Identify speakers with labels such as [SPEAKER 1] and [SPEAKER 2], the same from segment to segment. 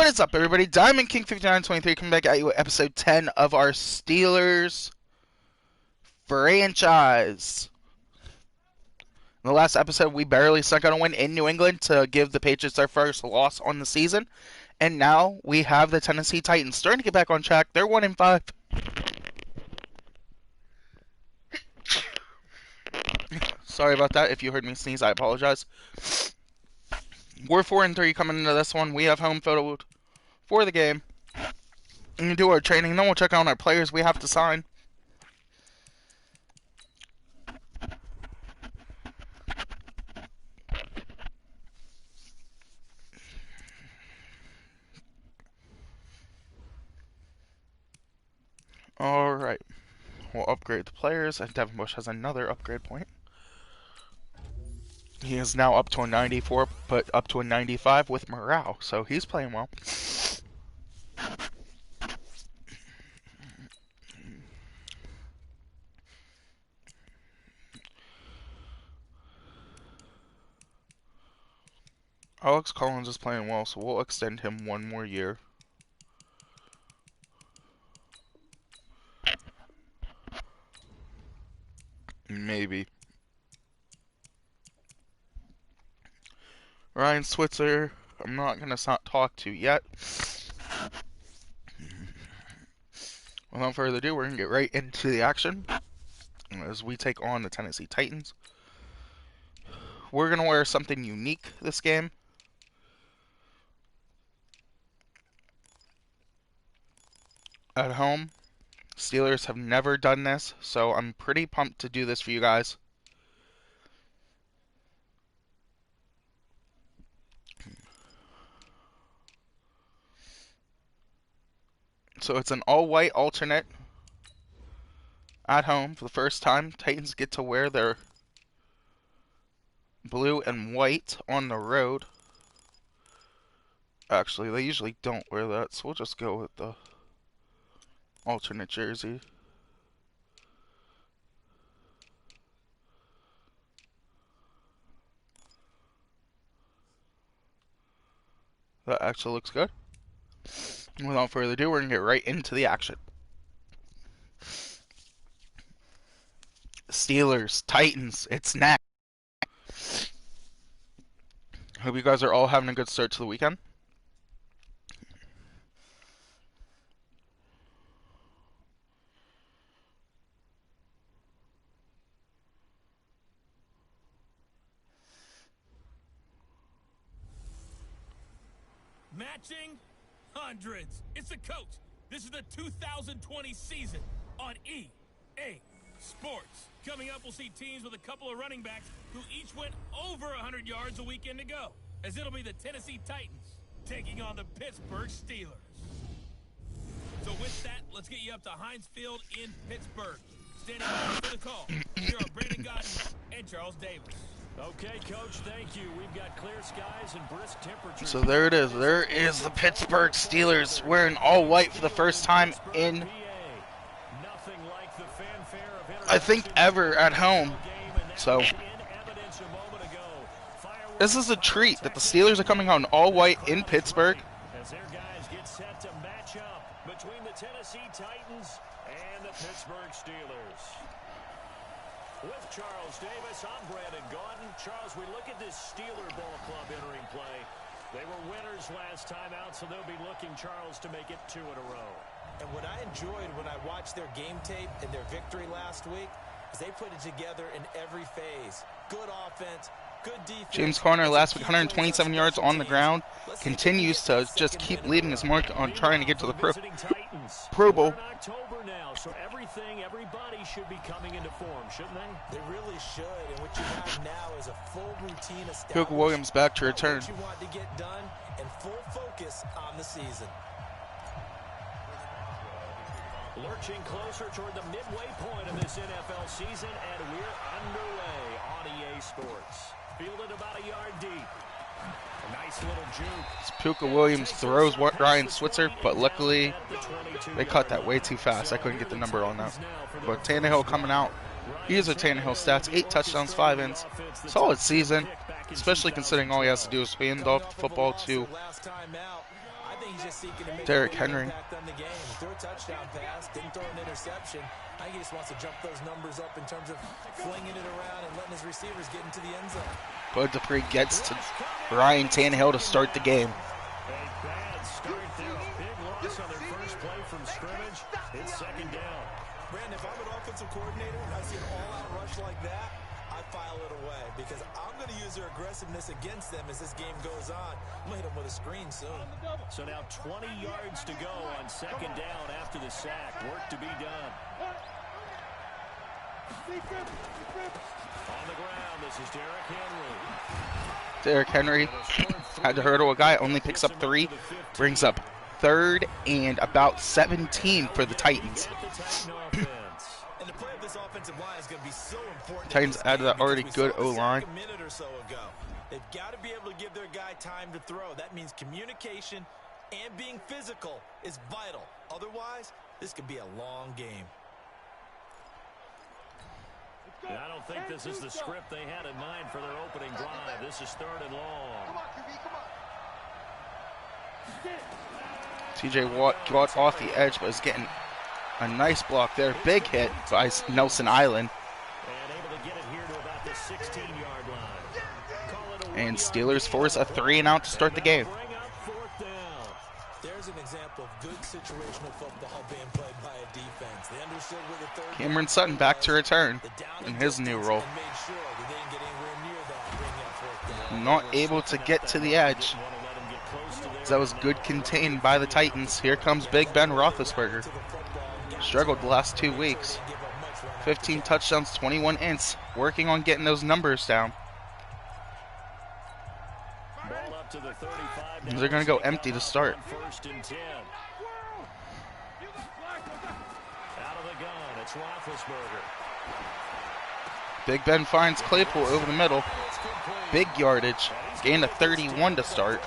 [SPEAKER 1] What is up, everybody? Diamond King 5923 coming back at you with episode 10 of our Steelers franchise. In the last episode, we barely snuck out a win in New England to give the Patriots their first loss on the season. And now we have the Tennessee Titans starting to get back on track. They're 1-5. Sorry about that. If you heard me sneeze, I apologize. We're 4-3 coming into this one. We have home field for the game. And we do our training. Then we'll check on our players we have to sign. Alright. We'll upgrade the players. And Devin Bush has another upgrade point. He is now up to a 94, but up to a 95 with morale. So he's playing well. Alex Collins is playing well, so we'll extend him one more year. Maybe. Ryan Switzer, I'm not going to talk to yet. Without further ado, we're going to get right into the action as we take on the Tennessee Titans. We're going to wear something unique this game. At home, Steelers have never done this, so I'm pretty pumped to do this for you guys. So it's an all-white alternate at home for the first time. Titans get to wear their blue and white on the road. Actually, they usually don't wear that, so we'll just go with the alternate jersey. That actually looks good. Without further ado, we're going to get right into the action. Steelers, Titans, it's next. Hope you guys are all having a good start to the weekend.
[SPEAKER 2] Matching hundreds. It's the coach. This is the 2020 season on EA Sports. Coming up, we'll see teams with a couple of running backs who each went over 100 yards a weekend ago, as it'll be the Tennessee Titans taking on the Pittsburgh Steelers. So with that, let's get you up to Heinz Field in Pittsburgh. Standing by for the call, here are Brandon Godden and Charles Davis.
[SPEAKER 3] Okay, Coach, thank you. We've got clear skies and brisk temperatures.
[SPEAKER 1] So there it is. There is the Pittsburgh Steelers wearing all white for the first time in, I think, ever at home. So this is a treat that the Steelers are coming on all white in Pittsburgh.
[SPEAKER 3] As their guys get set to match up between the Tennessee Titans and the Pittsburgh Steelers. With Charles Davis, I'm Brandon Godden. Charles, we look at this Steeler Ball Club entering play. They were winners last time out, so they'll be looking, Charles, to make it 2 in a row.
[SPEAKER 4] And what I enjoyed when I watched their game tape and their victory last week is they put it together in every phase. Good offense, good defense.
[SPEAKER 1] James Conner last week, 127 yards on the ground, continues to just keep leaving his mark on trying to get to the Pro Bowl.
[SPEAKER 3] So everybody should be coming into form, shouldn't they?
[SPEAKER 4] They really should. And what you have now is a full routine established.
[SPEAKER 1] Cook Williams back to return.
[SPEAKER 4] What you want to get done and full focus on the season.
[SPEAKER 3] Lurching closer toward the midway point of this NFL season, and we're underway on EA Sports. Fielded about a yard deep. A nice little juke.
[SPEAKER 1] Puka Williams throws Ryan Switzer, but luckily they cut that way too fast. I couldn't get the number on that. But Tannehill coming out. Here's a Tannehill stats. 8 touchdowns, 5 ends. Solid season. especially considering all he has to do is hand off the football to Derrick Henry.
[SPEAKER 4] Threw a touchdown pass, didn't throw an interception. I think he just wants to jump those numbers up in terms of flinging it around and letting his receivers get into the end zone.
[SPEAKER 1] Bud Dupree gets to Ryan Tannehill to start the game.
[SPEAKER 3] A bad start there. A big loss on their first play from scrimmage. It's second down.
[SPEAKER 4] Brandon, if I'm an offensive coordinator and I see an all-out rush like that, I file it away because I'm going to use their aggressiveness against them as this game goes on. I'm going to hit them with a screen soon.
[SPEAKER 3] So now 20 yards to go on second down after the sack. Work to be done. On the ground, this is Derrick Henry.
[SPEAKER 1] Derrick Henry had to hurdle a guy, only picks up 3, brings up 3rd and about 17 for the Titans. Titans added that already good O-line.
[SPEAKER 4] They've got to be able to give their guy time to throw. That means communication and being physical is vital. Otherwise, this could be a long game.
[SPEAKER 3] I don't think this is the script they had in mind for their opening drive. This is 3rd and long.
[SPEAKER 1] TJ Watt got off the edge, but is getting a nice block there. Big hit by Nelson Island.
[SPEAKER 3] And able to get it here to about the 16-yard line.
[SPEAKER 1] And Steelers force a 3-and-out to start the game.
[SPEAKER 4] There's an example of good situational football being played by a defense. They understood where the third
[SPEAKER 1] Cameron Sutton back to return in his new role. Not able to get to the edge. That was good contained by the Titans. Here comes Big Ben Roethlisberger. Struggled the last 2 weeks. 15 touchdowns, 21 ints. Working on getting those numbers down. They're going to go empty to start.
[SPEAKER 3] First and 10. Out of the gun, it's Roethlisberger.
[SPEAKER 1] Big Ben finds Claypool over the middle. Big yardage. Gain of 31 to start.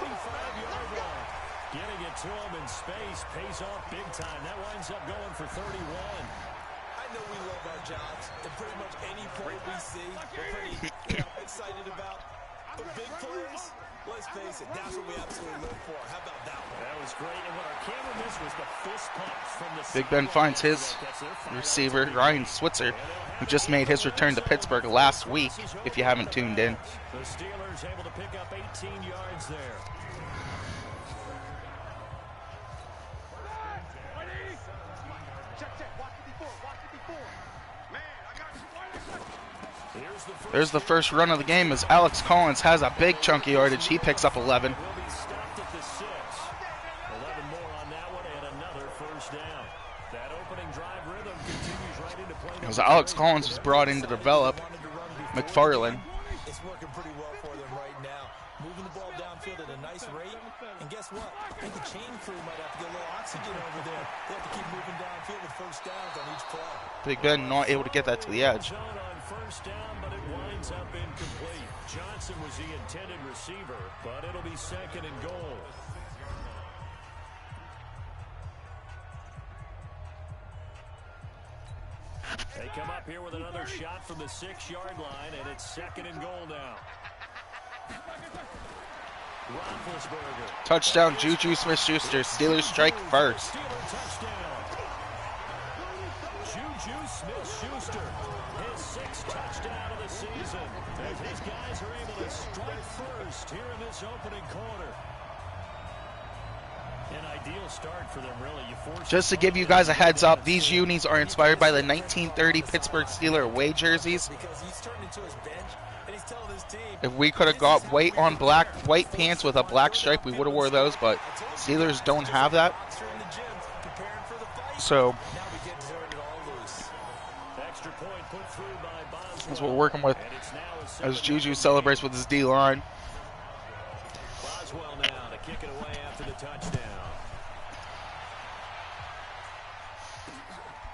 [SPEAKER 3] Getting it to him in space pays off big time. That winds up going for 31.
[SPEAKER 4] I know we love our jobs, and pretty much any play we see, we're pretty excited about. But big plays, let's face it, that's what we absolutely live for. How about that one?
[SPEAKER 3] That was great. And what our camera missed was the fist pump from the
[SPEAKER 1] Big Ben finds his receiver, Ryan Switzer, who just made his return to Pittsburgh last week, if you haven't tuned in.
[SPEAKER 3] The Steelers able to pick up 18 yards there.
[SPEAKER 1] There's the first run of the game as Alex Collins has a big chunky yardage. He picks up 11.
[SPEAKER 3] Will be stopped at the 6. 11 more on that one and another first down. That opening drive rhythm continues right into play.
[SPEAKER 1] As Alex Collins was brought in to develop McFarland.
[SPEAKER 4] It's working pretty well for them right now. Moving the ball downfield at a nice rate. And guess what? I think the chain crew might have to get a little oxygen over there. They have to keep moving downfield with first downs on each play.
[SPEAKER 1] Big Ben not able to get that to the edge.
[SPEAKER 3] On first down, but it winds up incomplete. Johnson was the intended receiver, but it'll be second and goal. They come up here with another shot from the 6-yard line, and it's second and goal now. Roethlisberger.
[SPEAKER 1] Touchdown, Juju Smith-Schuster. Steelers strike first.
[SPEAKER 3] Steeler touchdown. Juju Smith-Schuster, his 6th touchdown of the season. As these guys are able to strike first here in this opening quarter. An ideal start for them, really.
[SPEAKER 1] Just to give you guys a heads up, these unis are inspired by the 1930 Pittsburgh Steelers away jerseys. If we could have got white pants with a black stripe, we would have wore those, but Steelers don't have that. So that's what we're working with as Juju celebrates with his D-line.
[SPEAKER 3] Boswell now to kick it away after the touchdown.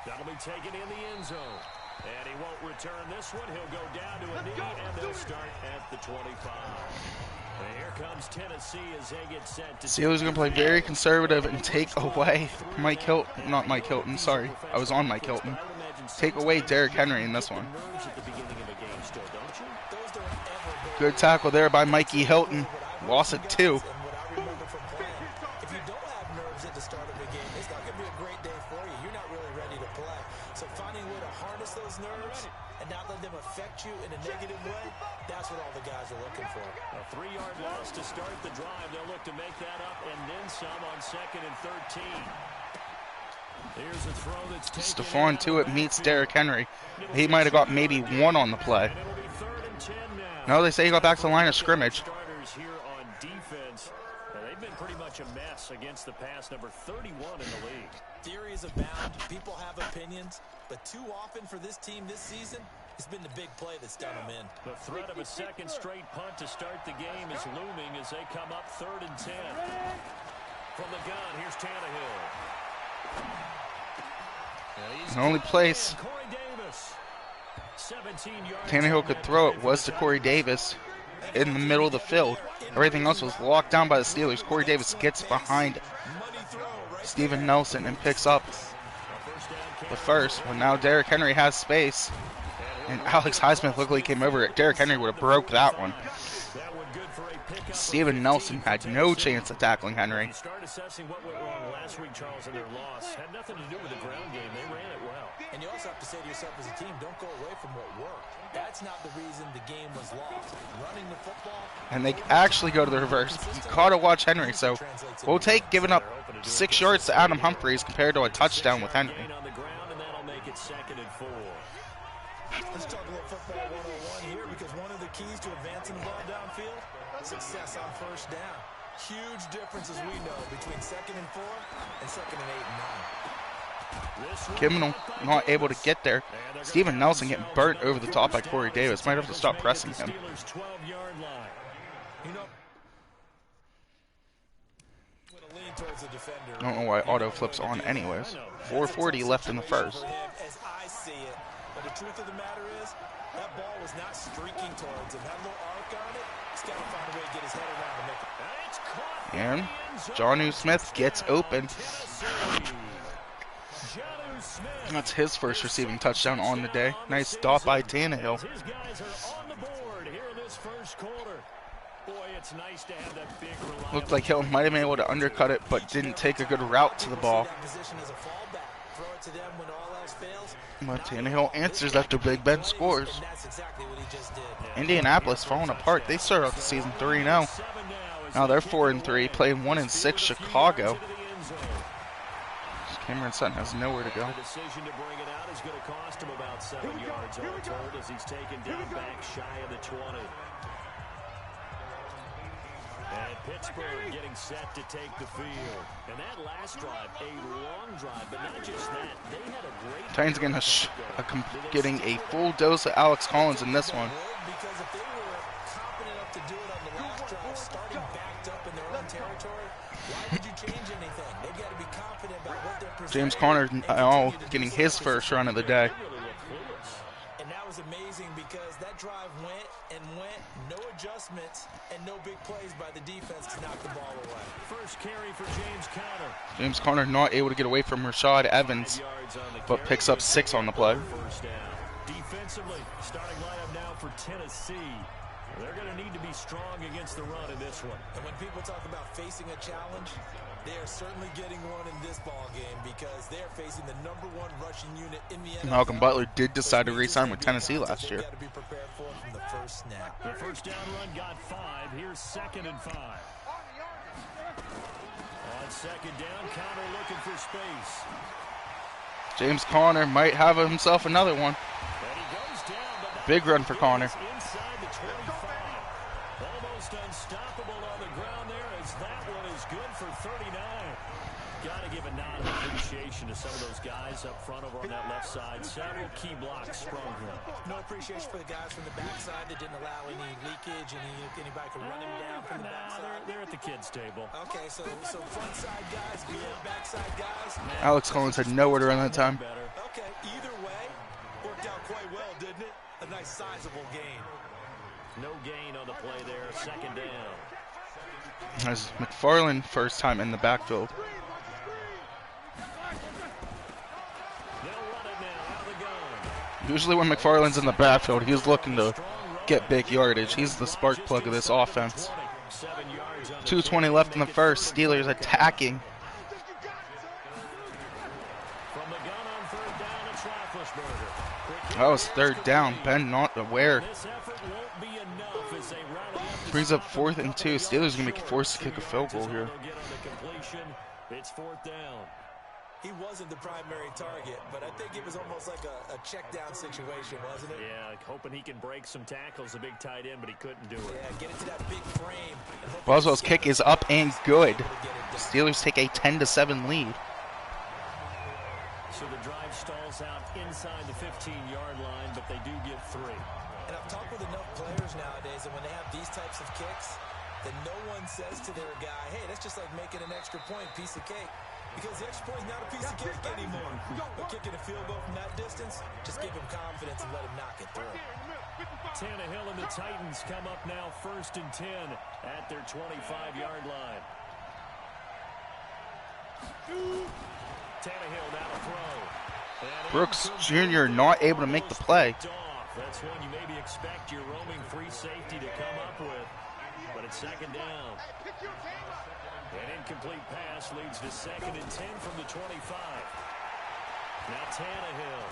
[SPEAKER 3] That'll be taken in the end zone. And he won't return this one. He'll go down to a knee, and they'll start at the 25. And here comes Tennessee as they get set to...
[SPEAKER 1] Steelers are going to play very conservative and take away Mike Hilton. Not Mike Hilton, sorry. I was on Mike Hilton. Take away Derrick Henry in this one. Good tackle there by Mikey Hilton. Lost it 2.
[SPEAKER 4] And what I remember from playing, if you don't have nerves at the start of a game, it's not going to be a great day for you. You're not really ready to play. So finding a way to harness those nerves and not let them affect you in a negative way, that's what all the guys are looking for.
[SPEAKER 3] A 3-yard loss to start the drive. They'll look to make that up and then some on 2nd and 13. Here's a throw that's taken.
[SPEAKER 1] Stephon Tuitt meets Derrick Henry. He might have got maybe 1 on the play.
[SPEAKER 3] And it'll be 3rd and 10 now.
[SPEAKER 1] No, they say he got back to the line of scrimmage.
[SPEAKER 3] Starters here on defense. They've been pretty much a mess against the pass, number 31 in the league.
[SPEAKER 4] Theories abound. People have opinions. But too often for this team this season, it's been the big play that's done them in.
[SPEAKER 3] The threat of a second straight punt to start the game is looming as they come up 3rd and 10. From the gun, here's Tannehill.
[SPEAKER 1] The only place Tannehill could throw it was to Corey Davis in the middle of the field. Everything else was locked down by the Steelers. Corey Davis gets behind Steven Nelson and picks up the first. But now Derrick Henry has space. And Alex Highsmith luckily came over. Derrick Henry would have broke that one. Steven Nelson had no chance of tackling Henry.
[SPEAKER 3] You start assessing what went wrong last week, Charles, in their loss. Had nothing to do with the ground game. They ran it well.
[SPEAKER 4] And you also have to say to yourself as a team, don't go away from what worked. That's not the reason the game was lost. Running the football.
[SPEAKER 1] And they actually go to the reverse. You gotta watch Henry. So we'll take giving up 6 yards to Adam Humphries compared to a touchdown with Henry.
[SPEAKER 3] On the ground, and that'll make it 2nd and 4.
[SPEAKER 4] Let's talk a little football 101 here, because one of the keys to advancing the ball downfield, success on first down. Huge difference, as we know, between 2nd and 4 and 2nd and 8 and 9.
[SPEAKER 1] Kimmel not able to get there. Steven Nelson getting burnt over the top by Corey Davis. Might have to stop pressing him. I don't know why auto flips on anyways. 4:40 left in the first.
[SPEAKER 4] As I see it, but the truth of the matter is, that ball was not streaking towards him. That little arc on it, he's got to find a way to get his head around and make it.
[SPEAKER 1] And Jonnu Smith gets open. That's his first receiving touchdown on the day. Nice stop by Tannehill.
[SPEAKER 3] His guys are on the board here in this first quarter. Boy, it's nice to have that big reliable.
[SPEAKER 1] Looked like Hill might have been able to undercut it, but didn't take a good route to the ball. But Tannehill answers after Big Ben scores. Indianapolis falling apart. They start out the season 3-0. Now they're 4-3, playing 1-6 Chicago. Cameron Sutton has nowhere to go.
[SPEAKER 3] The decision to bring it out is going to cost him about 7 yards, all told, as he's taken down back shy of the 20. And Pittsburgh getting set to take the field. And that last drive, a long drive, but not just that. They had a great...
[SPEAKER 1] Titans getting a full dose of Alex Collins in this one.
[SPEAKER 4] Because if they were confident enough to do it on the last drive, starting backed up in their own territory, why would you change anything? They've got to be confident about what they're presenting.
[SPEAKER 1] James Conner getting his first run of the day.
[SPEAKER 4] And that was amazing because that drive went and went, no adjustments and no big plays by the defense to knock the ball away.
[SPEAKER 3] First carry for James Conner.
[SPEAKER 1] James Conner not able to get away from Rashad Evans, but picks up 6 on the play.
[SPEAKER 3] First down. Defensively, starting lineup now for Tennessee. They're going to need to be strong against the run in this one.
[SPEAKER 4] And when people talk about facing a challenge, they are certainly getting one in this ball game because they're facing the #1 rushing unit in the NFL.
[SPEAKER 1] Malcolm Butler did decide to re-sign with Tennessee last year.
[SPEAKER 4] Got to be prepared for it from the first snap.
[SPEAKER 3] The first down run got 5. Here's 2nd and 5. On 2nd down, Conner looking for space.
[SPEAKER 1] James Conner might have himself another one.
[SPEAKER 3] And he goes down, but
[SPEAKER 1] Big run for Conner.
[SPEAKER 3] inside the 25. Almost unstoppable on the ground there as that one is good for 39. Got to give a nod of appreciation to some of those guys up front over on that left side. Several key blocks sprung here.
[SPEAKER 4] No appreciation for the guys from the backside that didn't allow any leakage, anybody could run him down from the backside.
[SPEAKER 3] They're at the kids' table.
[SPEAKER 4] Okay, so front side guys, good backside guys.
[SPEAKER 1] Alex Collins had nowhere to run that time.
[SPEAKER 4] Okay, either way, worked out quite well, didn't it? A nice sizable gain.
[SPEAKER 3] No gain on the play there. 2nd down.
[SPEAKER 1] As McFarland first time in the backfield.
[SPEAKER 3] They'll run it now out of the gun.
[SPEAKER 1] Usually when McFarland's in the backfield, he's looking to get big yardage. He's the spark plug of this offense. 2:20 left in the first. Steelers attacking. That was third down. Ben not aware. Brings up 4th and 2. Steelers going to be forced to kick a field goal here.
[SPEAKER 3] It's 4th down.
[SPEAKER 4] He wasn't the primary target, but I think it was almost like a check down situation, wasn't it?
[SPEAKER 3] Yeah, hoping he can break some tackles, a big tight end, but he couldn't do it.
[SPEAKER 4] Yeah, get into that big frame.
[SPEAKER 1] Boswell's kick is up and good. Steelers take a 10-7 lead.
[SPEAKER 3] So the drive stalls out inside the 15-yard line, but they do get 3.
[SPEAKER 4] And I've talked with enough players nowadays that when they have these types of kicks, that no one says to their guy, hey, that's just like making an extra point, piece of cake. Because the extra point is not a piece of cake anymore. But kicking a field goal from that distance, just give him confidence and let him knock it through.
[SPEAKER 3] Tannehill and the Titans come up now 1st and 10 at their 25-yard line. Tannehill now to throw.
[SPEAKER 1] Brooks Jr. not able to make the play.
[SPEAKER 3] That's one you maybe expect your roaming free safety to come up with. But it's 2nd down. An incomplete pass leads to 2nd and 10 from the 25. Now Tannehill.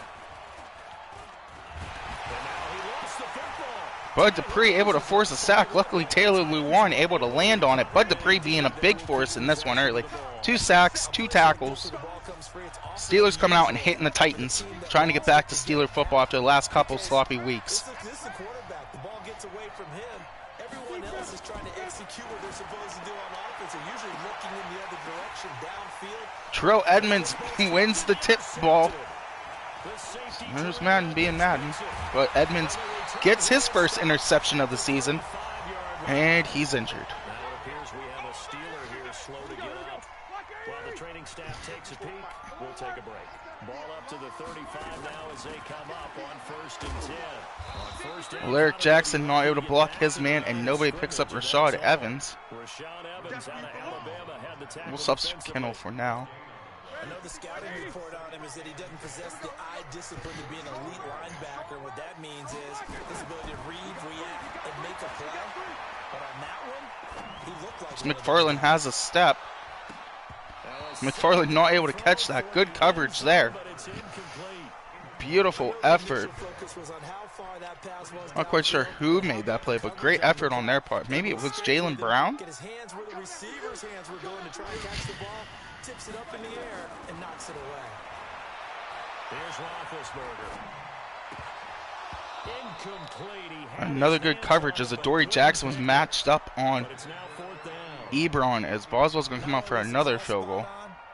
[SPEAKER 3] And now he lost the football.
[SPEAKER 1] Bud Dupree able to force a sack. Luckily, Taylor Lewan able to land on it. Bud Dupree being a big force in this one early. 2 sacks, 2 tackles. Steelers coming out and hitting the Titans, trying to get back to Steeler football after the last couple sloppy weeks.
[SPEAKER 4] This is the quarterback. The ball gets away from him. Everyone else is trying to execute what they're supposed to do on offense. They're usually looking in the other direction downfield.
[SPEAKER 1] Terrell Edmonds wins the tip ball. There's Madden being Madden. But Edmonds gets his first interception of the season. And he's injured.
[SPEAKER 3] Now it appears we have a Steeler here slow to get up. While the training staff takes a peek, we'll take a break. Ball up to the 35 now as they come up on 1st and 10.
[SPEAKER 1] Alaric Jackson not able to block his man, and nobody picks up Rashad Evans. We'll substitute Kennel for now.
[SPEAKER 4] I know the scouting report on him is that he doesn't possess the eye discipline to be an elite linebacker. What that means is his ability to read, react, and make a play. But on that one, he looked like
[SPEAKER 1] McFarland has a step. McFarland not able to catch that. Good coverage there. Beautiful effort. Not quite sure who made that play, but great effort on their part. Maybe it was Jalen Brown?
[SPEAKER 4] his hands where the receiver's hands were going to try and catch the ball, tips it up in the air, and knocks it away.
[SPEAKER 3] Here's Roethlisberger. Incomplete.
[SPEAKER 1] Another good coverage as Adoree Jackson was matched up on Ebron, as Boswell's going to come out for another field goal.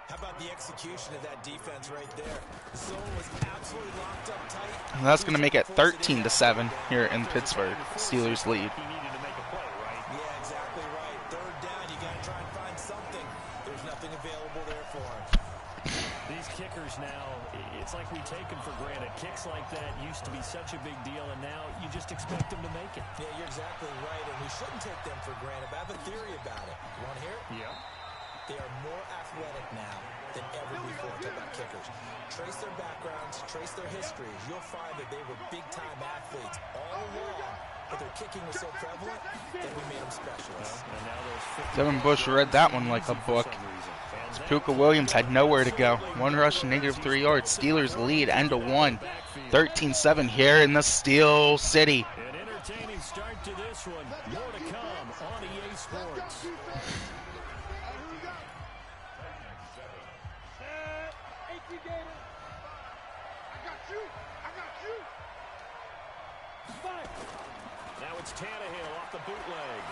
[SPEAKER 4] How about the execution of that defense right there? The zone was absolutely locked up tight.
[SPEAKER 1] And that's going to make it 13-7 here in Pittsburgh. Steelers lead.
[SPEAKER 3] He needed to make a play, right?
[SPEAKER 4] Yeah, exactly right. 3rd down, you got to try and find something. There's nothing available there for him.
[SPEAKER 3] These kickers now, it's like we take them for granted. Kicks like that used to be such a big deal, and now you just expect them to make it.
[SPEAKER 4] Yeah, you're exactly right, and we shouldn't take them for granted. But I have a theory about it. You want to hear it?
[SPEAKER 3] Yeah.
[SPEAKER 4] They are more athletic now than ever before. Talk about kickers. Trace their backgrounds, trace their histories. You'll find that they were big-time athletes all along, but their kicking was so prevalent that we made them specialists.
[SPEAKER 1] Devin Bush read that one like a book. Puka Williams had nowhere to go. 1 rush and -3 yards. Steelers lead end of 1. 13-7 here in the Steel City.
[SPEAKER 3] An entertaining start to this one. More to come on EA Sports. Now it's Tannehill off the bootleg.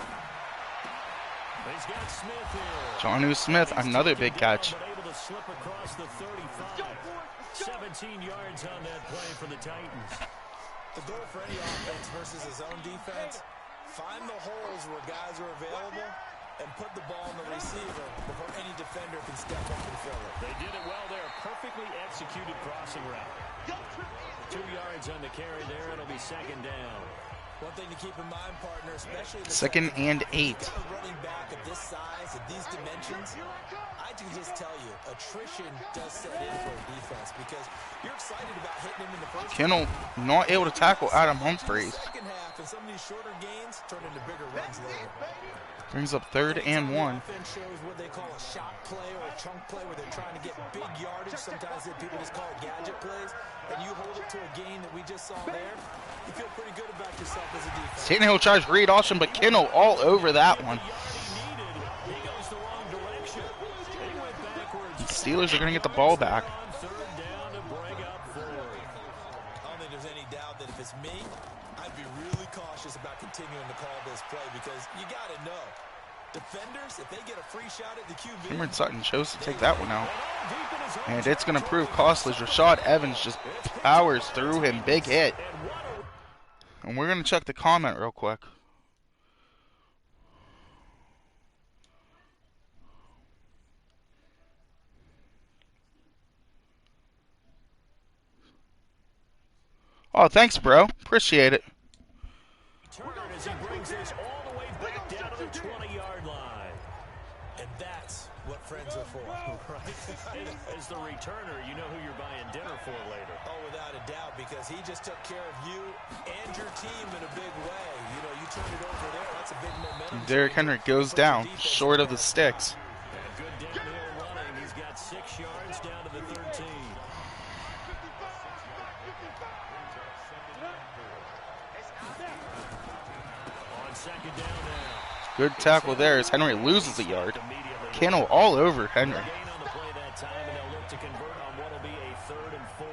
[SPEAKER 3] He's got Smith here.
[SPEAKER 1] Jonnu Smith, another big catch.
[SPEAKER 3] Able to slip across the 35. 17 yards on that play for the Titans.
[SPEAKER 4] The goal for any offense versus his own defense, find the holes where guys are available and put the ball in the receiver before any defender can step up and fill it.
[SPEAKER 3] They did it well there. Perfectly executed crossing route. 2 yards on the carry there. It'll be 2nd down.
[SPEAKER 4] One thing to keep in mind, partner, especially in the
[SPEAKER 1] Second and 8.
[SPEAKER 4] You've got a running back of this size, of these dimensions. I can just tell you, attrition does set in for a defense because you're excited about hitting him in the first
[SPEAKER 1] Kennel not able to tackle Adam Humphries.
[SPEAKER 4] second half, and some of these shorter gains turn into bigger runs later.
[SPEAKER 1] Brings up 3rd and 1.
[SPEAKER 4] Offense shows what they call a shot play or a chunk play where they're trying to get big yardage. Sometimes people just call it gadget plays. And you hold it to a game that we just saw there, you feel pretty good about yourself as a defense.
[SPEAKER 1] Tannehill tries read option, but Kennel all over that one. The Steelers are going to get the ball back.
[SPEAKER 4] I don't think there's any doubt that if it's me, I'd be really cautious about continuing to call this play because you got to know. Defenders, if they get a free shot at the QB,
[SPEAKER 1] Cameron Sutton chose to take that one out. And it's going to prove costly. Rashad Evans just powers through him. Big hit. And we're going to check the comment real quick. Oh, thanks, bro. Appreciate it.
[SPEAKER 3] Turn as he brings this all the way back down to the 20-yard line.
[SPEAKER 4] and that's what friends are for.
[SPEAKER 3] Right. As the returner, you know who you're buying dinner for later.
[SPEAKER 4] Oh, without a doubt, because he just took care of you and your team in a big way. You know, you turned it over there. That's a big momentum.
[SPEAKER 1] Derrick Henry goes down, short of the sticks.
[SPEAKER 3] And good downhill running. He's got 6 yards down to the 13. On second down now.
[SPEAKER 1] Good tackle there as Henry loses a yard. Kennel all over Henry.
[SPEAKER 3] Gain on the play that time, and they'll look to convert on what will be a 3rd and 4.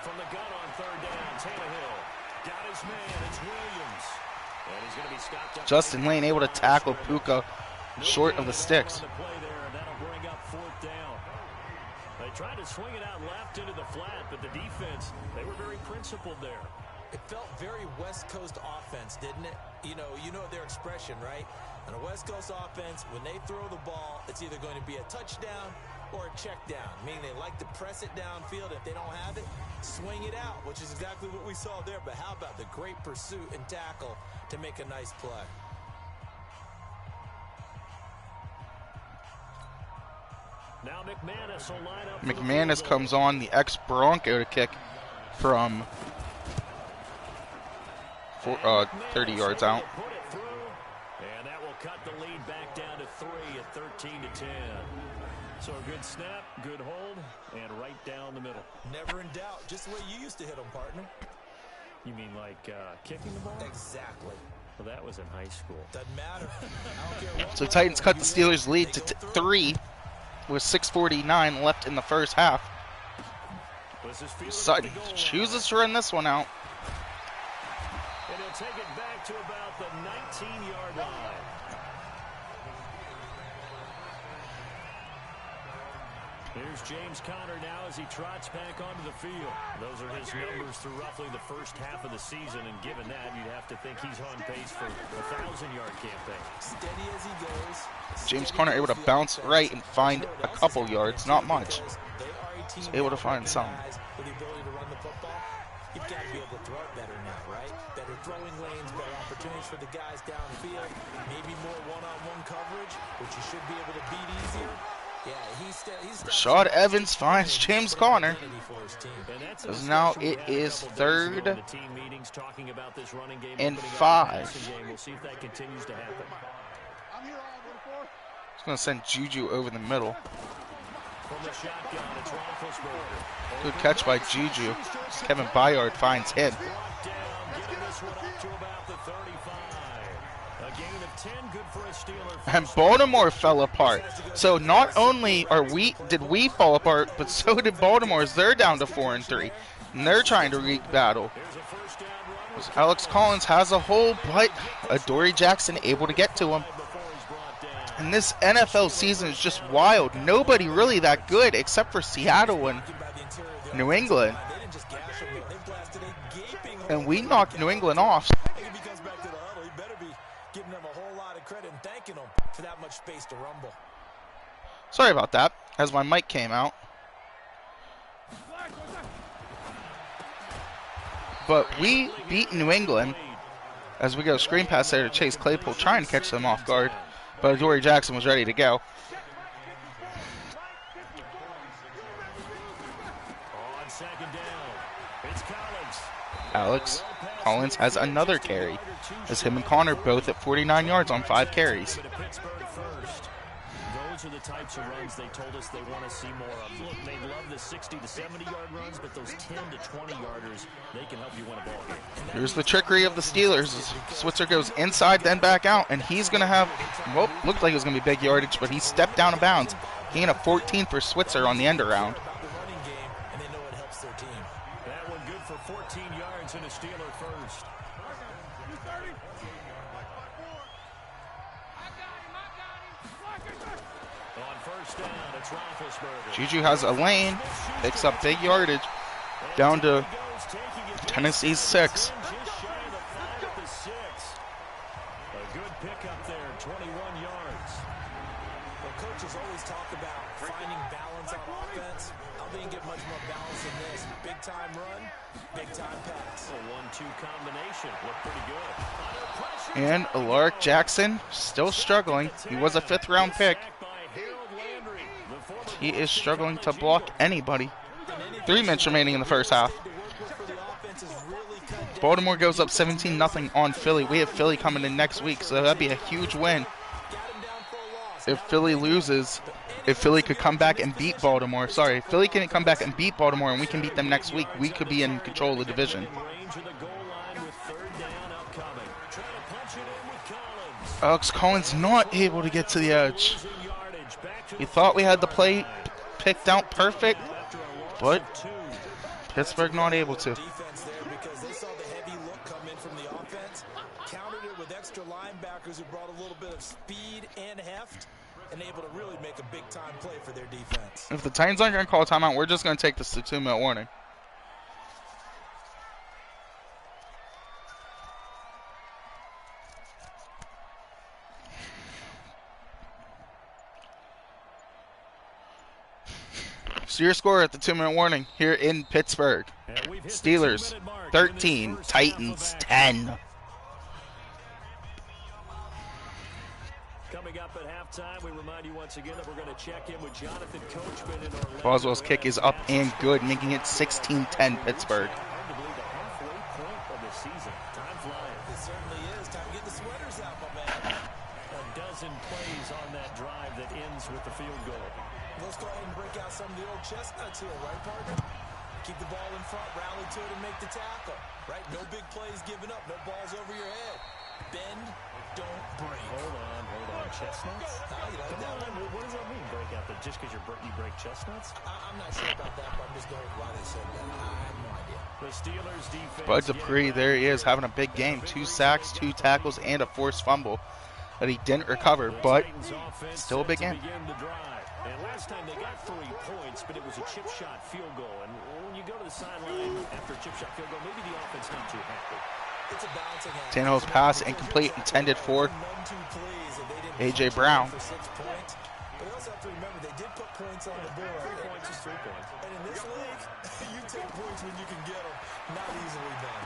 [SPEAKER 3] From the gun on 3rd down, Tannehill got his man. It's Williams, and he's going to be stopped up.
[SPEAKER 1] Justin Lane able to tackle Puka short of the sticks.
[SPEAKER 3] On the play there, and that'll bring up 4th down. They tried to swing it out left into the flat, but the defense, they were very principled there.
[SPEAKER 4] It felt very West Coast offense, didn't it? You know their expression, right? On a West Coast offense, when they throw the ball, it's either going to be a touchdown or a check down, meaning they like to press it downfield. If they don't have it, swing it out, which is exactly what we saw there. But how about the great pursuit and tackle to make a nice play?
[SPEAKER 3] Now McManus will line up.
[SPEAKER 1] McManus comes on, the ex-Bronco, to kick from 30 yards out.
[SPEAKER 3] Put it through, and that will cut the lead back down to 3 at 13-10. So a good snap, good hold, and right down the middle.
[SPEAKER 4] Never in doubt, just the way you used to hit them, partner.
[SPEAKER 3] You mean like kicking the ball?
[SPEAKER 4] Exactly.
[SPEAKER 3] Well, that was in high school.
[SPEAKER 4] Doesn't matter. I don't care what
[SPEAKER 1] So Titans cut the Steelers' lead to 3 with 6:49 left in the first half. Sutton chooses to run this one out.
[SPEAKER 3] And he'll take it back to about the 19-yard line. Here's James Conner now as he trots back onto the field. Those are his numbers through roughly the first half of the season, and given that, you'd have to think he's on pace for a 1,000-yard campaign.
[SPEAKER 4] Steady as he goes.
[SPEAKER 1] James Conner able to bounce right and find a couple yards, not much. He's able to find some.
[SPEAKER 4] With the ability to run the football, you've got to be able to throw it better now, right? Better throwing lanes, better opportunities for the guys downfield, maybe more one-on-one coverage, which you should be able to beat easier. Yeah, he's
[SPEAKER 1] Rashad Evans finds James Conner. So now it is 3rd and 5.
[SPEAKER 3] We'll see if that continues to happen.
[SPEAKER 1] He's going to send Juju over the middle.
[SPEAKER 3] From the shotgun, it's Roethlisberger.
[SPEAKER 1] Good catch by Juju. Kevin Byard finds him.
[SPEAKER 3] Brought down, getting this one up to about the 35. A gain of 10, good for a Steeler.
[SPEAKER 1] And Baltimore fell apart. So not only did we fall apart, but so did Baltimore as they're down to 4 and 3. And they're trying to wreak battle.
[SPEAKER 3] Here's a first down run.
[SPEAKER 1] As Alex Collins has a hole, but Adoree Jackson able to get to him.
[SPEAKER 3] Before he's brought down.
[SPEAKER 1] And this NFL season is just wild. Nobody really that good except for Seattle and New England. And we knocked New England off.
[SPEAKER 4] If he comes back to the huddle, he better be giving them a whole lot of credit and thanking them for that much space to rumble.
[SPEAKER 1] Sorry about that, as my mic came out. But we beat New England as we go screen pass there to Chase Claypool, trying to catch them off guard. But Adoree Jackson was ready to go.
[SPEAKER 3] On second down, it's Collins.
[SPEAKER 1] Alex Collins has another carry, as him and Connor both at 49 yards on 5 carries.
[SPEAKER 3] Those are the types of runs they told us they want to see more of. Look, they love the 60 to 70-yard runs, but those 10 to 20-yarders, they can help you win a ball game.
[SPEAKER 1] Here's the trickery of the Steelers. Switzer goes inside, then back out, and he's going to have, well, looked like it was going to be big yardage, but he stepped down of bounds. He had a 14 for Switzer on the end around.
[SPEAKER 3] That one good for 14 yards and a Steeler first. On first down, it's Roethlisberger.
[SPEAKER 1] Juju has a lane, picks up big yardage, down to Tennessee's 6.
[SPEAKER 3] A good pickup there, 21 yards.
[SPEAKER 4] Well, coaches always talk about finding balance on offense. How they can get much more balance than this. Big time run, big time pass.
[SPEAKER 3] A 1-2 combination, looked pretty good.
[SPEAKER 1] And Alaric Jackson still struggling. He was a 5th-round pick. He is struggling to block anybody. 3 minutes remaining in the first half. Baltimore goes up 17-0 on Philly. We have Philly coming in next week, so that'd be a huge win. If Philly loses, if Philly could come back and beat Baltimore. Sorry, if Philly can come back and beat Baltimore and we can beat them next week, we could be in control of the division. Alex Collins not able to get to the edge. We thought we had the play picked out perfect, but Pittsburgh not able to.
[SPEAKER 4] Defense there because they saw the heavy look come in from the offense, countered it with extra linebackers who brought a little bit of speed and heft, and able to really make a big-time play for their defense.
[SPEAKER 1] If the Titans aren't going to call a timeout, we're just going to take this to 2-minute warning. So your score at the 2-minute warning here in Pittsburgh. Steelers 13, Titans 10.
[SPEAKER 3] Coming up at halftime, we remind you once again that we're going to check in with Jonathan Coachman in Orlando.
[SPEAKER 1] Boswell's kick is up and good, making it 16-10 Pittsburgh.
[SPEAKER 3] Hard to believe the halfway point of the season. Time flying.
[SPEAKER 4] It certainly is. Time to get the sweaters out, my man.
[SPEAKER 3] A dozen plays on that drive that ends with the field goal.
[SPEAKER 4] Let's go ahead and break out some of the old chestnuts here, right, partner? Keep the ball in front, rally to it, and make the tackle. Right? No big plays given up, no balls over your head. Bend, don't break.
[SPEAKER 3] Hold on. Chestnuts?
[SPEAKER 4] You like that one?
[SPEAKER 3] What does that mean, break out? Just because you break chestnuts?
[SPEAKER 4] I'm not sure about that, but I'm just going with why they said that. I have no idea.
[SPEAKER 3] The Steelers defense.
[SPEAKER 1] Bud Dupree, there he is, having a big game. 2 sacks, 2 tackles, and a forced fumble that he didn't recover, but still a big game.
[SPEAKER 3] And last time they got 3 points, but it was a chip shot field goal. And when you go to the sideline after a chip shot field goal, maybe the offense not too happy.
[SPEAKER 4] It's a balancing act.
[SPEAKER 1] Tannehill's pass incomplete, intended for A.J. Brown.
[SPEAKER 4] For 6 points. But you also have to remember, they did put points on the board.
[SPEAKER 3] 3 points is 3 points.
[SPEAKER 4] And in this league, you take points when you can get them. Not easily done.